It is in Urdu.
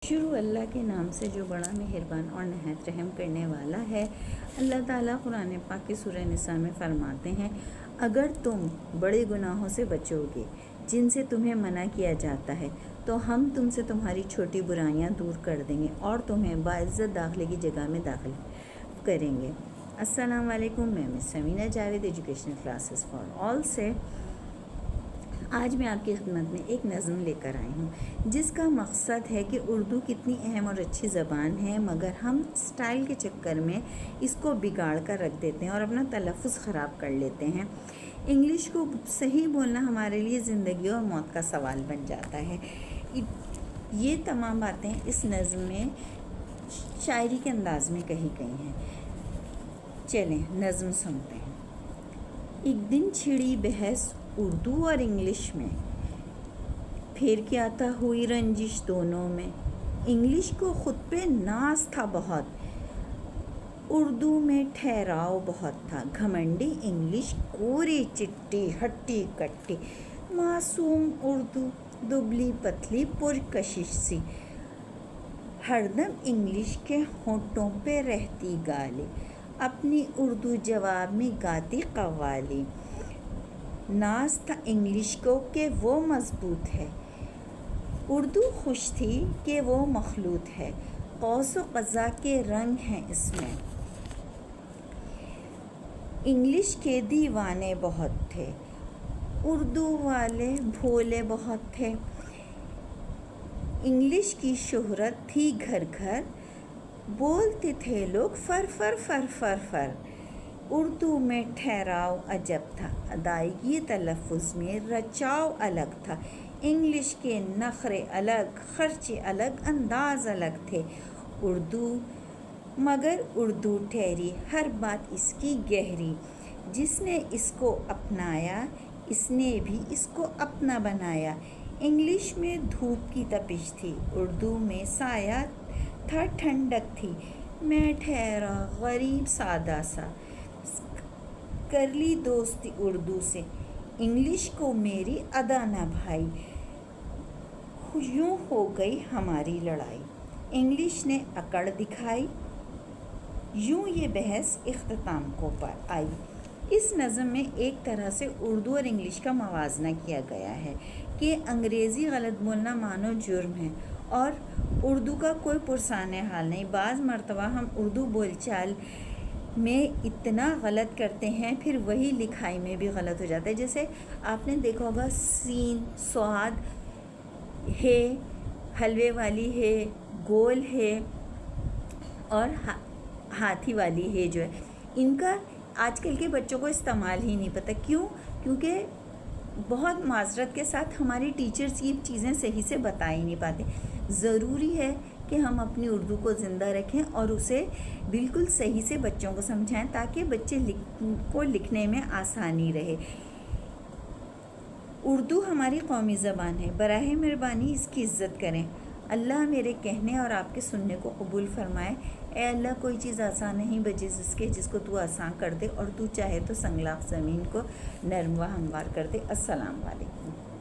شروع اللہ کے نام سے جو بڑا مہربان اور نہایت رحم کرنے والا ہے۔ اللہ تعالیٰ قرآن پاک کی سورہ نساء میں فرماتے ہیں، اگر تم بڑے گناہوں سے بچو گے جن سے تمہیں منع کیا جاتا ہے تو ہم تم سے تمہاری چھوٹی برائیاں دور کر دیں گے اور تمہیں باعزت داخلے کی جگہ میں داخل کریں گے۔ السلام علیکم، میں miss Samina Javed, educational classes for all سے آج میں آپ کی خدمت میں ایک نظم لے کر آئی ہوں جس کا مقصد ہے کہ اردو کتنی اہم اور اچھی زبان ہے، مگر ہم سٹائل کے چکر میں اس کو بگاڑ کر رکھ دیتے ہیں اور اپنا تلفظ خراب کر لیتے ہیں۔ انگلش کو صحیح بولنا ہمارے لیے زندگی اور موت کا سوال بن جاتا ہے۔ یہ تمام باتیں اس نظم میں شاعری کے انداز میں کہی گئی ہیں۔ چلیں نظم سنتے ہیں۔ ایک دن چھڑی بحث اردو اور انگلش میں، پھر کیا تھا ہوئی رنجش دونوں میں۔ انگلش کو خود پہ ناز تھا بہت، اردو میں ٹھہراؤ بہت تھا۔ گھمنڈی انگلش کوری چٹی ہٹی کٹی، معصوم اردو دبلی پتلی پرکشش سی۔ ہر دم انگلش کے ہونٹوں پہ رہتی گالی، اپنی اردو جواب میں گاتی قوالی۔ ناز تھا انگلش کو کہ وہ مضبوط ہے، اردو خوش تھی کہ وہ مخلوط ہے۔ قوس و قزح کے رنگ ہیں اس میں، انگلش کے دیوانے بہت تھے، اردو والے بھولے بہت تھے۔ انگلش کی شہرت تھی گھر گھر، بولتے تھے لوگ فر فر فر فر فر۔ اردو میں ٹھہراؤ عجب تھا، ادائیگی تلفظ میں رچاؤ الگ تھا۔ انگلش کے نخرے الگ، خرچے الگ، انداز الگ تھے۔ مگر اردو ٹھہری ہر بات اس کی گہری، جس نے اس کو اپنایا اس نے بھی اس کو اپنا بنایا۔ انگلش میں دھوپ کی تپش تھی، اردو میں سایہ تھا ٹھنڈک تھی۔ میں ٹھہرا غریب سادہ سا، کر لی دوستی اردو سے، انگلش کو میری ادا نہ بھائی۔ یوں ہو گئی ہماری لڑائی، انگلش نے اکڑ دکھائی۔ یوں یہ بحث اختتام کو آئی۔ اس نظم میں ایک طرح سے اردو اور انگلش کا موازنہ کیا گیا ہے کہ انگریزی غلط بولنا مانو جرم ہے اور اردو کا کوئی پرسانِ حال نہیں۔ بعض مرتبہ ہم اردو بول چال میں اتنا غلط کرتے ہیں، پھر وہی لکھائی میں بھی غلط ہو جاتا ہے۔ جیسے آپ نے دیکھا ہوگا سین سواد ہے، حلوے والی ہے، گول ہے، اور ہاتھی والی ہے جو ہے، ان کا آج کل کے بچوں کو استعمال ہی نہیں پتہ۔ کیوں؟ کیونکہ بہت معذرت کے ساتھ ہماری ٹیچرز یہ چیزیں صحیح سے بتا ہی نہیں پاتے۔ ضروری ہے کہ ہم اپنی اردو کو زندہ رکھیں اور اسے بالکل صحیح سے بچوں کو سمجھائیں تاکہ بچے کو لکھنے میں آسانی رہے۔ اردو ہماری قومی زبان ہے، براہ مہربانی اس کی عزت کریں۔ اللہ میرے کہنے اور آپ کے سننے کو قبول فرمائے۔ اے اللہ، کوئی چیز آسان نہیں بجز اس کے جس کو تو آسان کر دے، اور تو چاہے تو سنگلاخ زمین کو نرم و ہموار کر دے۔ السلام علیکم۔